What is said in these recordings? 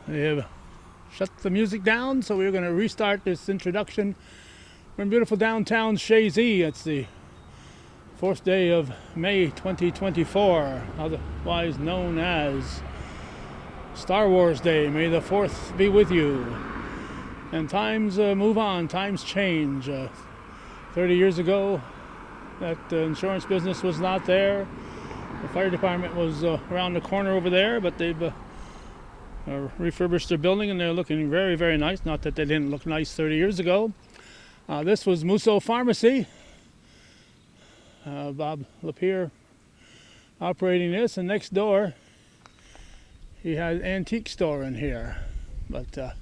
They have shut the music down, so we're going to restart this introduction. We're in beautiful downtown Chazy. It's the fourth day of May 2024, otherwise known as Star Wars Day. May the 4th be with you. And times move on, times change. 30 years ago, that insurance business was not there. The fire department was around the corner over there, but they've refurbished their building and they're looking very, very nice. Not that they didn't look nice 30 years ago. This was Musso Pharmacy. Bob Lapierre operating this, and next door he had an antique store in here. But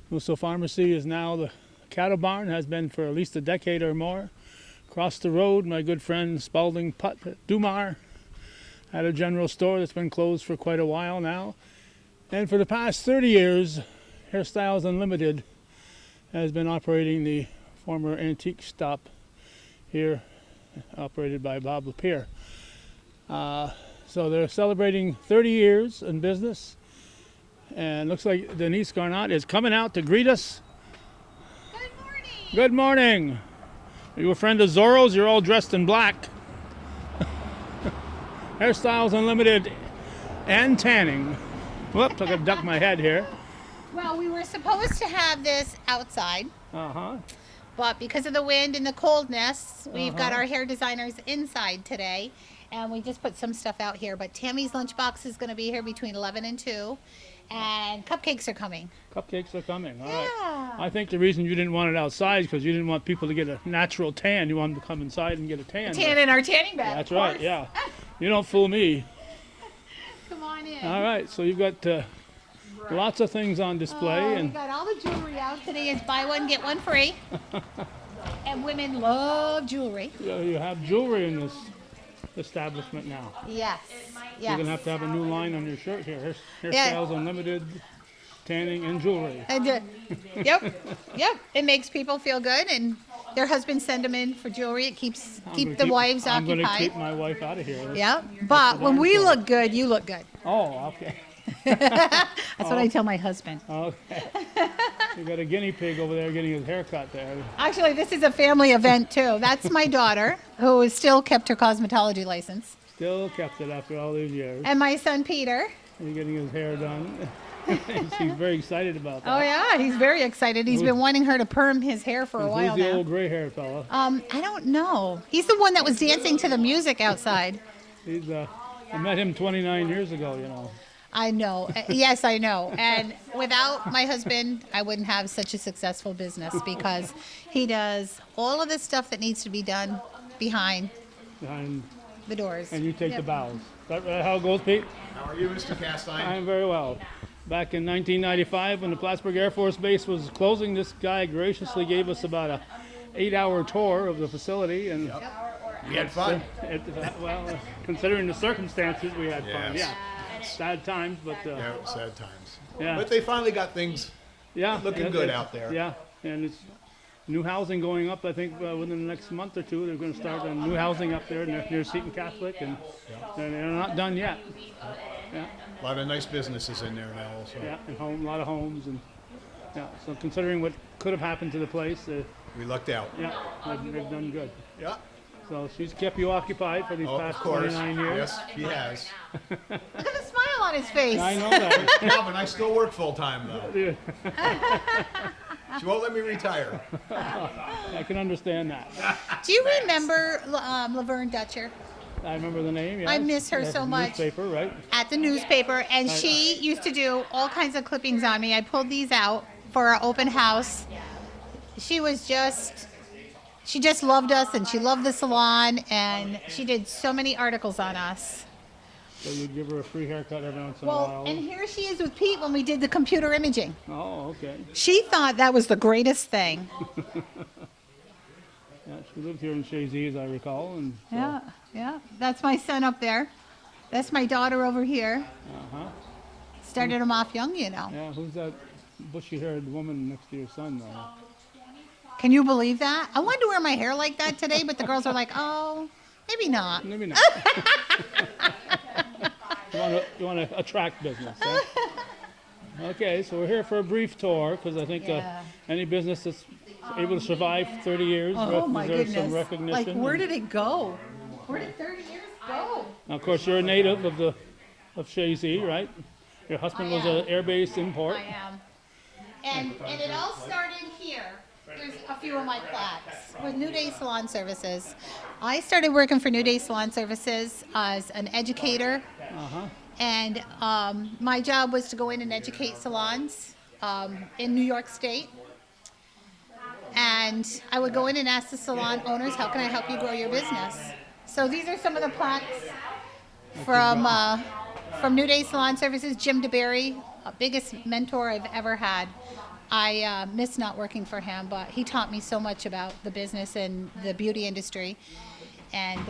Musso Pharmacy is now the cattle barn, has been for at least a decade or more. Across the road, my good friend Spalding Putt Dumar had a general store that's been closed for quite a while now. And for the past 30 years, Hairstyles Unlimited has been operating the former antique shop here, operated by Bob Lapierre. So they're celebrating 30 years in business. And looks like Denise Garnott is coming out to greet us. Good morning. Good morning. Are you a friend of Zorro's? You're all dressed in black. Hairstyles Unlimited and tanning. Whoops, I gotta duck my head here. Well, we were supposed to have this outside, Uh-huh. but because of the wind and the coldness, we've got our hair designers inside today, and we just put some stuff out here. But Tammy's lunchbox is going to be here between 11 and 2, and cupcakes are coming. Cupcakes are coming. All Yeah. right. I think the reason you didn't want it outside is because you didn't want people to get a natural tan. You wanted them to come inside and get a tan. Tan in our tanning bed. That's of right, course. yeah. You don't fool me. Come on in. All right, so you've got lots of things on display. We And got all the jewelry out today. Is buy one get one free. And women love jewelry. you have jewelry in this establishment now. Yes. You're going to Yes. have a new line on your shirt here. Yeah. Hairstyles Unlimited, tanning, and jewelry. And, yep. It makes people feel good, and their husbands send them in for jewelry. It keep the wives I'm going to occupied. keep my wife out of here. Yep. But when we look good, you look good. Oh, okay. That's what I tell my husband. Okay. You got a guinea pig over there getting his hair cut there. Actually, this is a family event too. That's my daughter, who has still kept her cosmetology license, Still kept it after all these years. and my son Peter. He's getting his hair done. He's very excited about that. Oh yeah, he's very excited. He's been wanting her to perm his hair for a while Who's the now. old gray-haired fella? I don't know. He's the one that was dancing to the music outside. He's I met him 29 years ago, you know. I know. Yes, I know. And without my husband, I wouldn't have such a successful business, because he does all of the stuff that needs to be done behind Behind, the doors. and you take Yep. the bows. Is that how it goes, Pete? How are you, Mr. Castine? I'm very well. Back in 1995, when the Plattsburgh Air Force Base was closing, this guy graciously gave us about a 8-hour tour of the facility, and We had fun. well, considering the circumstances, we had fun. Yes. Yeah, sad times, but Yeah, sad times. Yeah. But they finally got things yeah, looking good out there. Yeah, and it's new housing going up. I think within the next month or two, they're going to start new housing up there near Seton Catholic, and they're not done yet. Yeah, A lot of nice businesses in there now also. yeah, and a lot of homes, and yeah. So considering what could have happened to the place, We lucked out. yeah, they've done good. Yeah. So she's kept you occupied for these Oh, of past course. 29 years. Yes, she has. Look at the smile on his face. I know that. Calvin, I still work full time though. Yeah, She won't let me retire. I can understand that. Do you remember Laverne Dutcher I remember the name. Yes. I miss her That's so the much. Newspaper, right? at the newspaper? And she used to do all kinds of clippings on me. I pulled these out for our open house. She just loved us, and she loved the salon, and she did so many articles on us. So you'd give her a free haircut every once in a Well, while. and here she is with Pete when we did the computer imaging. Oh, okay. She thought that was the greatest thing. Yeah, she lived here in Chazy, as I recall, and so, Yeah. That's my son up there. That's my daughter over here. Uh-huh. Started him off young, you know. Yeah, who's that bushy-haired woman next to your son, though? Can you believe that? I wanted to wear my hair like that today, but the girls are like, oh, maybe not. Maybe not. You want to attract business, eh? Okay, so we're here for a brief tour because I think Yeah. any business that's able to survive 30 years Oh my deserves some goodness. recognition. Like, where And did it go? Where did 30 years go? of course, you're a native of Chazy, right? Your husband was an air-based import. I am. And it all started here. Here's a few of my plaques with New Day Salon Services. I started working for New Day Salon Services as an educator. And my job was to go in and educate salons in New York State. And I would go in and ask the salon owners, how can I help you grow your business? So these are some of the plaques from New Day Salon Services. Jim DeBerry, biggest mentor I've ever had. I miss not working for him, but he taught me so much about the business and the beauty industry. And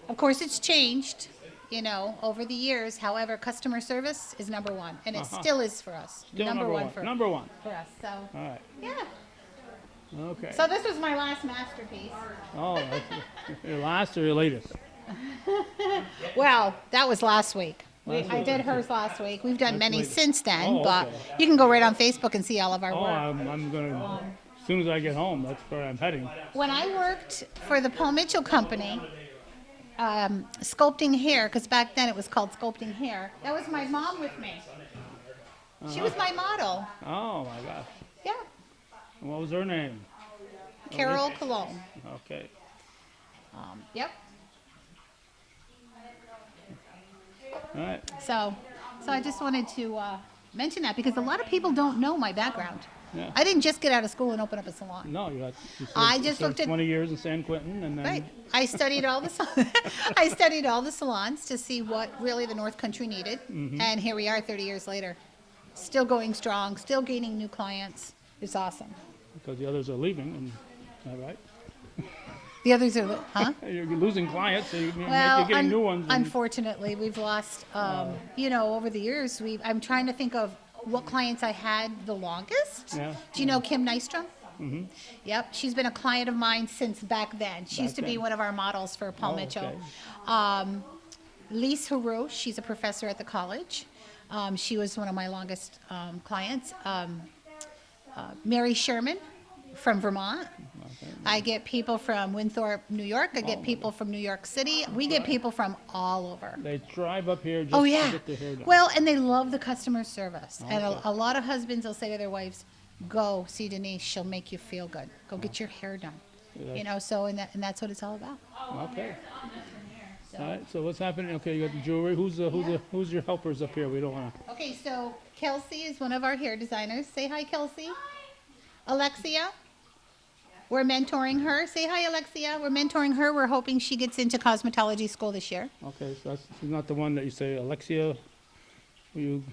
of course, it's changed, over the years. However, customer service is number one, and it still is for us. Still number one. Number one. For us. So, All right. yeah. Okay. So this was my last masterpiece. Oh, that's your last or your latest? Well, that was last week. I week. did hers last week. We've done many latest. since then, Oh, but okay. you can go right on Facebook and see all of our Oh, work. I'm gonna. As soon as I get home, that's where I'm heading. When I worked for the Paul Mitchell Company, sculpting hair, because back then it was called sculpting hair, that was my mom with me. She was my model. Oh my gosh. Yeah. What was her name? Carol Cologne. Okay. Yep. All right. So I just wanted to mention that because a lot of people don't know my background. Yeah. I didn't just get out of school and open up a salon. No, you I served- just served looked at- 20 years in San Quentin, and then Right. I studied all the I studied all the salons to see what really the North Country needed, and here we are 30 years later, still going strong, still gaining new clients. It's awesome. because the others are leaving, and all right. The others are, huh? You're losing clients, so you're Well, getting new ones. and- unfortunately, we've lost. Over the years, I'm trying to think of what clients I had the longest. Yeah. Do you know Kim Nystrom? Mm-hmm. Yep, she's been a client of mine since back then. She used to be then. one of our models for Paul Oh, Mitchell. okay. Lise Haru, she's a professor at the college. She was one of my longest clients. Mary Sherman from Vermont. I get people from Winthrop, New York. I get people from New York City. We get people from all over. They drive up here just Oh, to yeah. get their hair done. Well, and they love the customer service. And Okay. a lot of husbands will say to their wives, go see Denise. She'll make you feel good. Go get your hair done. Yeah. And that's what it's all about. Okay. All right. So what's happening? Okay, you got the jewelry. Who's your helpers up here? We don't want to. Okay, so Kelsey is one of our hair designers. Say hi, Kelsey. Alexia. We're mentoring her. Say hi, Alexia. We're mentoring her. We're hoping she gets into cosmetology school this year. Okay, so she's not the one that you say, Alexia, will you,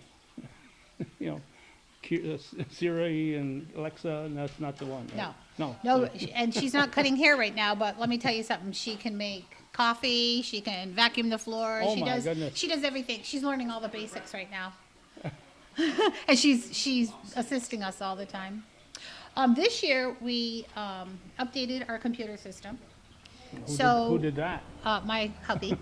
Siri and Alexa, and that's not the one. Right? No. No. No, and she's not cutting hair right now, but let me tell you something. She can make coffee. She can vacuum the floor. Oh, my goodness. She does everything. She's learning all the basics right now. And she's assisting us all the time. This year, we updated our computer system. Who did that? My hubby.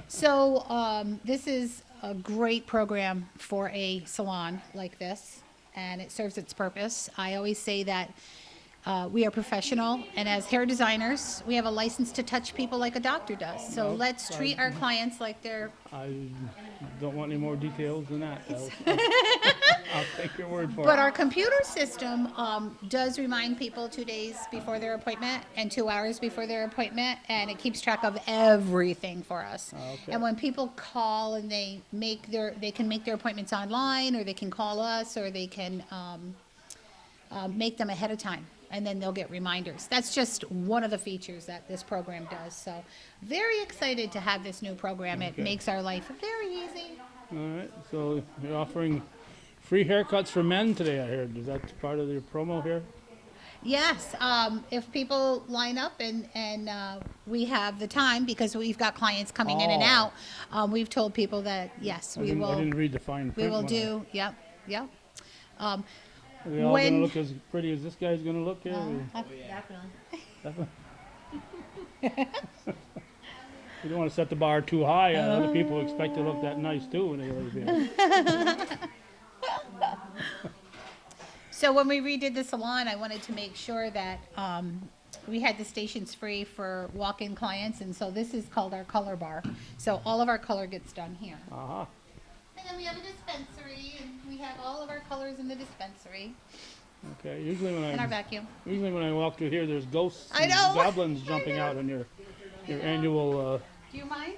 So this is a great program for a salon like this, and it serves its purpose. I always say that we are professional, and as hair designers, we have a license to touch people like a doctor does. So let's treat our clients like they're. I don't want any more details than that. I'll take your word for But it. our computer system does remind people 2 days before their appointment and 2 hours before their appointment, and it keeps track of everything for us. Okay. And when people call and they can make their appointments online, or they can call us, or they can make them ahead of time, and then they'll get reminders. That's just one of the features that this program does. So very excited to have this new program. It Okay. makes our life very easy. All right, so you're offering free haircuts for men today, I heard. Is that part of your promo here? Yes, if people line up and we have the time, because we've got clients coming in and Oh. out, we've told people that, yes, I we didn't will, read the fine we print. will when I- do, yep. Are they all when- gonna look as pretty as this guy's gonna look here? Definitely. You don't wanna set the bar too high. Other people expect to look that nice too when they leave here. So when we redid the salon, I wanted to make sure that we had the stations free for walk-in clients, and so this is called our color bar. So all of our color gets done here. Uh-huh. And then we have a dispensary, and we have all of our colors in the dispensary, Okay, usually when and our I vacuum. walk through here, there's ghosts I and know. goblins I jumping know. out on your annual Do you mind?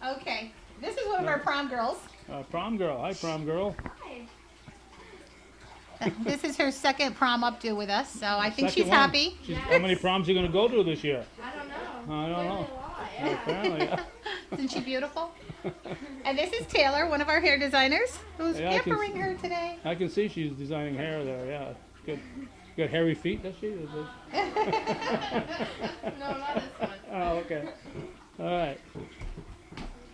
Okay. This is one of our prom girls. prom girl. Hi, prom girl. This is her second prom updo with us, so I think Second she's one. happy. How many proms are you going to go to this year? I don't know. I don't know. Clearly a lot, yeah. Apparently, yeah. Isn't she beautiful? And this is Taylor, one of our hair designers, who's Yeah, I can pampering see- her today. I can see she's designing hair there. Yeah, good. Got hairy feet, does she? Is it- No, not this one. Oh, okay. All right.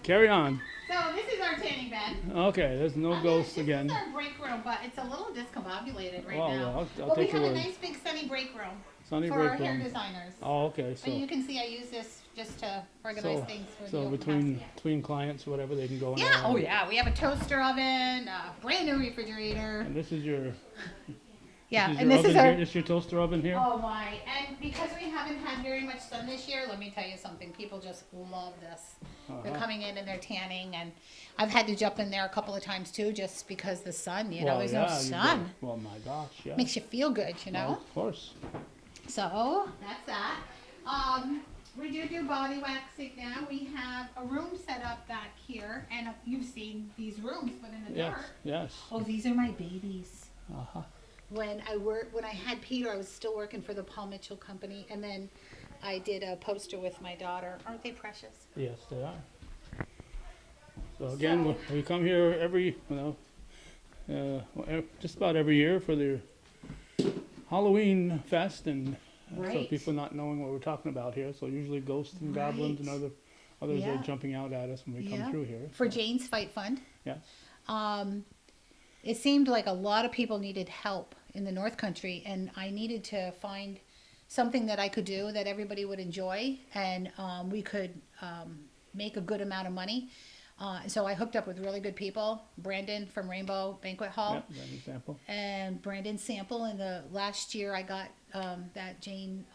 Carry on. So this is our tanning bed. Okay, there's no ghosts again. This is our break room, but it's a little discombobulated right Well, now. I'll But we take your have a word. nice big sunny break room Sunny for break our hair room. designers. Oh, okay. So you So, can see I use this just to organize things for the open between house. clients, whatever, they can go in Yeah, there. oh yeah, we have a toaster oven, a brand new refrigerator. And this is your. Yeah, This is and your this is oven our. here? This your toaster oven here? Oh my! And because we haven't had very much sun this year, let me tell you something. People just love this. They're Uh-huh. coming in and they're tanning, and I've had to jump in there a couple of times too, just because the sun. You know, Well, there's yeah, no you sun. do. Well, my gosh, yeah. Makes you feel good, you know. Well, of course. So that's that. We do body waxing now. We have a room set up back here, and you've seen these rooms, but in the Yes, dark. yes. Oh, these are my babies. Uh-huh. When I had Peter, I was still working for the Paul Mitchell Company, and then I did a poster with my daughter. Aren't they precious? Yes, they are. So again, we come here every, just about every year for the Halloween fest, and so Right. people not knowing what we're talking about here. So usually ghosts and goblins and Right. others Yeah. are jumping out at us when we come Yeah. through here. For Jane's Fight Fund. Yes. It seemed like a lot of people needed help in the North Country, and I needed to find something that I could do that everybody would enjoy, and we could make a good amount of money. So I hooked up with really good people. Brandon from Rainbow Banquet Hall. Yep, that's an example. And Brandon Sample. In the last year I got that Jane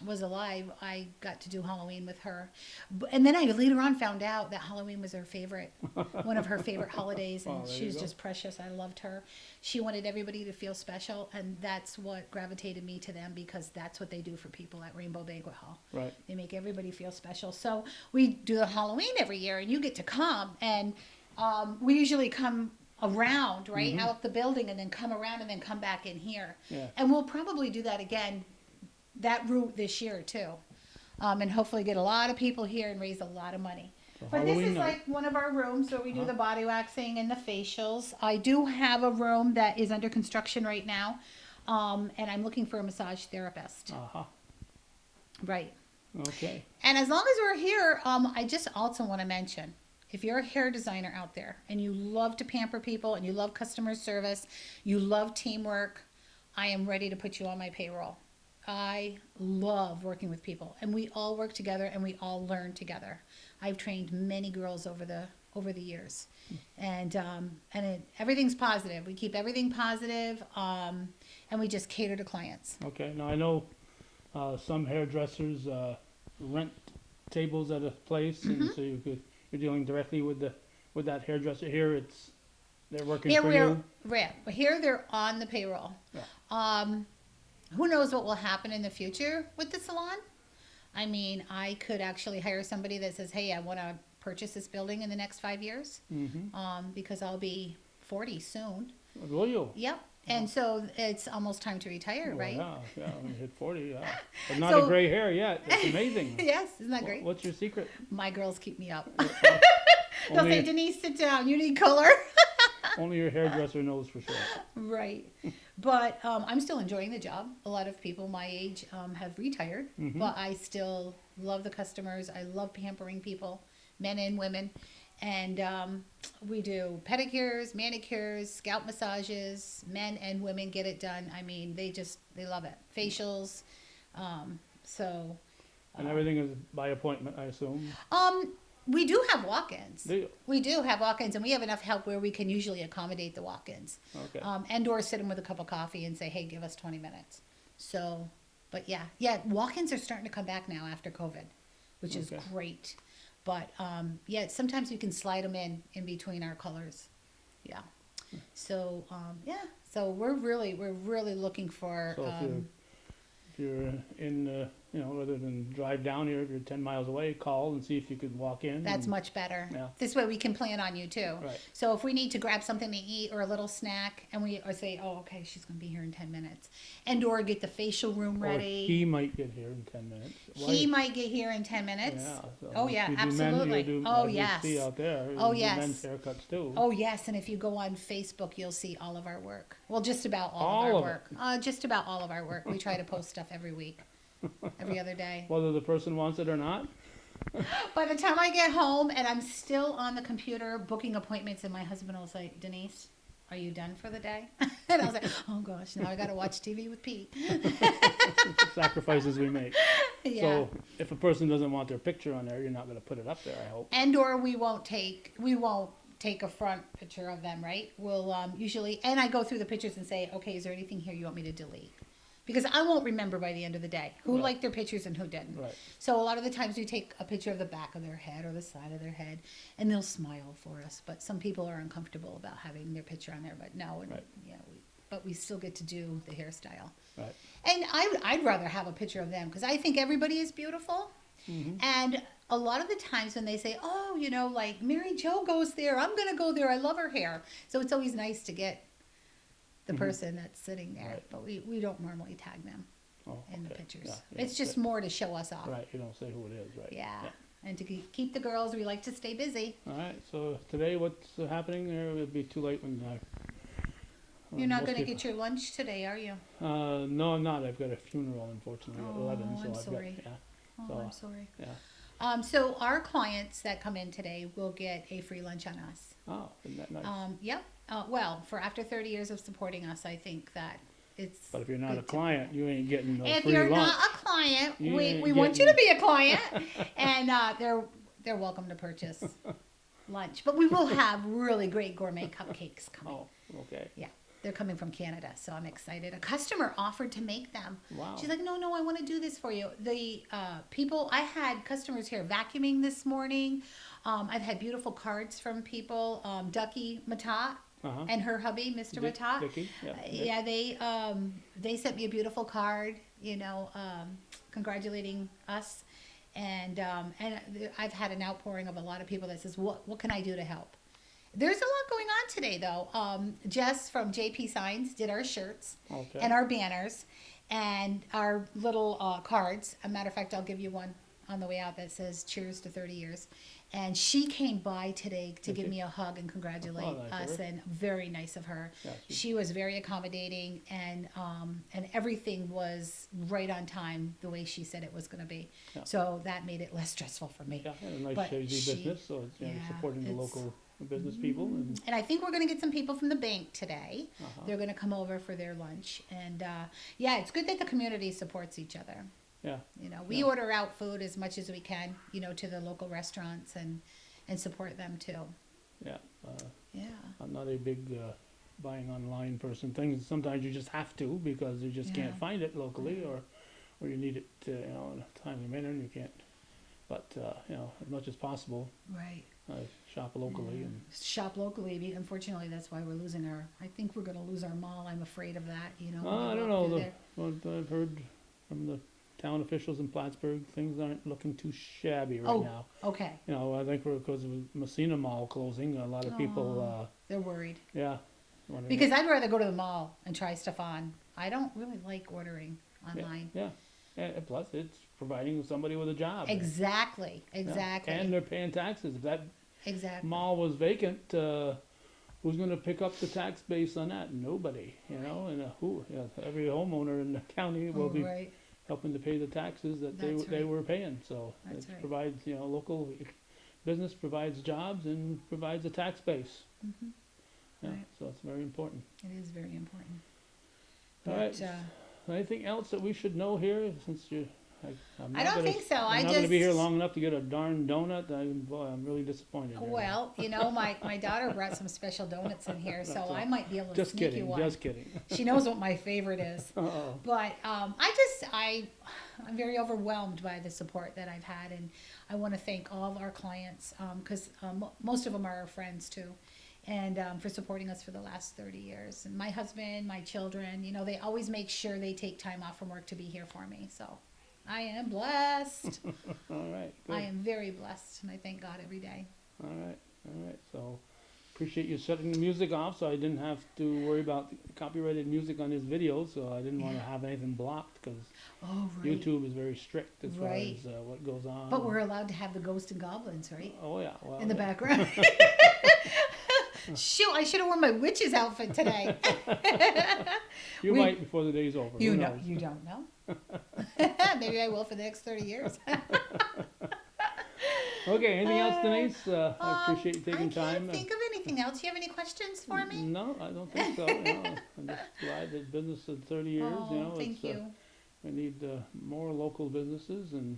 was alive, I got to do Halloween with her. And then I later on found out that Halloween was her favorite, one of her favorite holidays, and Oh, there she you was go. just precious. I loved her. She wanted everybody to feel special, and that's what gravitated me to them, because that's what they do for people at Rainbow Banquet Hall. Right. They make everybody feel special. So we do the Halloween every year, and you get to come, and we usually come around, right, out the building, and then come around, and then come back in here. Yeah. And we'll probably do that again, that route this year too, and hopefully get a lot of people here and raise a lot of money. So But this Halloween is night. like one of our rooms where we do the body waxing and the facials. I do have a room that is under construction right now, and I'm looking for a massage therapist. Uh-huh. Right. Okay. And as long as we're here, I just also want to mention, if you're a hair designer out there and you love to pamper people and you love customer service, you love teamwork, I am ready to put you on my payroll. I love working with people, and we all work together and we all learn together. I've trained many girls over the years, and everything's positive. We keep everything positive, and we just cater to clients. Okay. Now I know some hairdressers rent tables at a place, and so you're dealing directly with that hairdresser. Here they're working Here for we're you. right. Here they're on the payroll. Yeah. Who knows what will happen in the future with the salon? I mean, I could actually hire somebody that says, "Hey, I want to purchase this building in the next 5 years," because I'll be 40 soon. Will you? Yep. And so it's almost time to retire, Well, right? yeah, when you hit 40, yeah. But not So- a gray hair yet. That's amazing. Yes, isn't that great? What's your secret? My girls keep me up. They'll say, Only, "Denise, sit down. You need color." only your hairdresser knows for sure. Right. But I'm still enjoying the job. A lot of people my age have retired, but I still love the customers. I love pampering people, men and women. And we do pedicures, manicures, scalp massages. Men and women get it done. I mean, they love it. Facials. So And everything is by appointment, I assume. We do have walk-ins. Do you? We do have walk-ins, and we have enough help where we can usually accommodate the walk-ins. Okay. And/or sit them with a cup of coffee and say, "Hey, give us 20 minutes." So, but yeah, walk-ins are starting to come back now after COVID, which is Okay. great. But yeah, sometimes we can slide them in between our colors. Yeah. So yeah, so we're really looking for. So if you're in, rather than drive down here, if you're 10 miles away, call and see if you could walk in. That's and- much better. Yeah. This way we can plan on you too. Right. So if we need to grab something to eat or a little snack, and or say, oh, okay, she's gonna be here in 10 minutes, and/or get the facial room Or ready. he might get here in 10 minutes. He might get here in 10 minutes. Yeah. So Oh, if yeah, you do men, you absolutely. do- Oh, as you yes. see out there. Oh, you do yes. men's haircuts too. Oh yes, and if you go on Facebook, you'll see all of our work. Well, just about all All of our of work. Just about all of our work. We try to post stuff every week, every other day. Whether the person wants it or not. By the time I get home and I'm still on the computer booking appointments, and my husband will say, "Denise, are you done for the day?" And I was like, "Oh gosh, now I got to watch TV with Pete." Sacrifices we make. Yeah. So if a person doesn't want their picture on there, you're not going to put it up there, I hope. And/or we won't take a front picture of them, right? We'll usually, and I go through the pictures and say, "Okay, is there anything here you want me to delete?" Because I won't remember by the end of the day who Right. liked their pictures and who didn't. Right. So a lot of the times we take a picture of the back of their head or the side of their head, and they'll smile for us. But some people are uncomfortable about having their picture on there. But no, and, Right. but we still get to do the hairstyle. Right. And I'd rather have a picture of them because I think everybody is beautiful. Mm-hmm. And a lot of the times when they say, "Oh, like Mary Jo goes there, I'm gonna go there. I love her hair." So it's always nice to get the person that's sitting there. Right. But we don't normally tag them Oh, in the okay. pictures. Yeah, you It's don't just say- more to show us off. Right, you don't say who it is, right? Yeah. And to keep the girls, we like to stay busy. All right, so today what's happening there? It'll be too late when You're not most going to people- get your lunch today, are you? No, I'm not. I've got a funeral, unfortunately, at 11. Oh, So I'm I've sorry. Got, yeah, Oh, So, I'm sorry. yeah. So our clients that come in today will get a free lunch on us. Oh, isn't that nice? Yep. Well, for after 30 years of supporting us, I think that it's. But if you're not a good to- client, you ain't getting no If free you're lunch. not a client, You we ain't want you to getting- be a client, and they're welcome to purchase lunch. But we will have really great gourmet cupcakes coming. Oh, okay. Yeah, they're coming from Canada, so I'm excited. A customer offered to make them. Wow. She's like, no, I want to do this for you. The I had customers here vacuuming this morning. I've had beautiful cards from people. Ducky Matat Uh-huh. and her hubby, Mr. Dick- Matat. Dickie, yeah. Yeah, they sent me a beautiful card, congratulating us, and I've had an outpouring of a lot of people that says, what can I do to help? There's a lot going on today, though. Jess from JP Signs did our shirts Okay. and our banners and our little cards. As a matter of fact, I'll give you one on the way out that says "Cheers to 30 years." And she came by today to Did give she? me a hug and congratulate Oh, nice of us, her. and very nice of her. Yeah, She was very accommodating, and everything was right on time the way she said it was going to be. Yeah. So that made it less stressful for me. Yeah, and a nice But Chazy she- business, so it's yeah, supporting the it's- local business people. And And I think we're going to get some people from the bank today. Uh-huh. They're going to come over for their lunch, and yeah, it's good that the community supports each other. yeah, We Yeah. order out food as much as we can, to the local restaurants and support them too. yeah. Yeah. I'm not a big buying online person. Things sometimes you just have to because you just can't Yeah. find it locally, or you need it, in a timely manner, and you can't. But as much as possible, Right. shop locally. And Shop locally. Unfortunately, that's why we're losing I think we're going to lose our mall. I'm afraid of that. when you I don't walk know. through there. What I've heard from the town officials in Plattsburgh, things aren't looking too shabby right Oh. now. Okay. I think because of Messina Mall closing, a lot of people, They're worried. yeah. wondering Because I'd rather go to the mall and try stuff on. I don't really like ordering online. Yeah. And plus, it's providing somebody with a job. Exactly. Yeah. Exactly. And they're paying taxes. If that Exactly. mall was vacant, who's going to pick up the tax base on that? Nobody, and every homeowner in the county will be Right. helping to pay the taxes that That's they right. were paying. So That's it right. provides, local business provides jobs and provides a tax base. Mhm. Yeah, Right. so it's very important. It is very important. All But, right. Anything else that we should know here, since you I'm I not don't gonna- think so. I'm I not gonna be here just- long enough to get a darn donut. I'm really disappointed. there. Well, you know, my daughter brought some special donuts in here, so I might be able to Just sneak you kidding, one. just kidding. She knows what my favorite is. Uh-oh. But I'm very overwhelmed by the support that I've had, and I want to thank all of our clients because most of them are our friends too, and for supporting us for the last 30 years. And my husband, my children, you know, they always make sure they take time off from work to be here for me. So I am blessed. All right, I good. am very blessed, and I thank God every day. All right. So appreciate you shutting the music off, so I didn't have to worry about copyrighted music on this video. So I didn't want to have anything blocked because Oh, right. YouTube is very strict as far Right. as what goes on. But we're allowed to have the ghosts and goblins, right? Oh yeah, well, In the yeah. background. Shoot, I should have worn my witch's outfit today. You we- might before the day's over. You Who know, knows? you don't know. Maybe I will for the next 30 years. Okay, anything else, Denise? I appreciate you taking I time. can't think of anything else. Do you have any questions for me? No, I don't think so. I'm just glad that business in 30 years. Oh, You know, thank you. We need more local businesses, and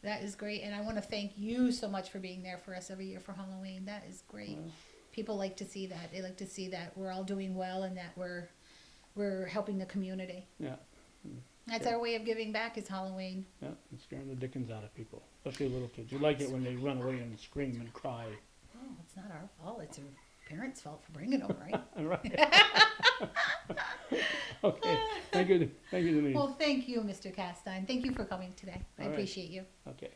That is great, and I want to thank you so much for being there for us every year for Halloween. That is great. People like to see that. They like to see that we're all doing well and that we're helping the community. yeah, That's our way of giving back is Halloween. yeah, and scaring the dickens out of people, especially little kids. You like it when they run away and scream and cry. Oh, it's not our fault. It's your parents' fault for bringing them, right? Right. Okay. Thank you, Denise. Well, thank you, Mr. Castine. Thank you for coming today. I All right. appreciate you. Okay.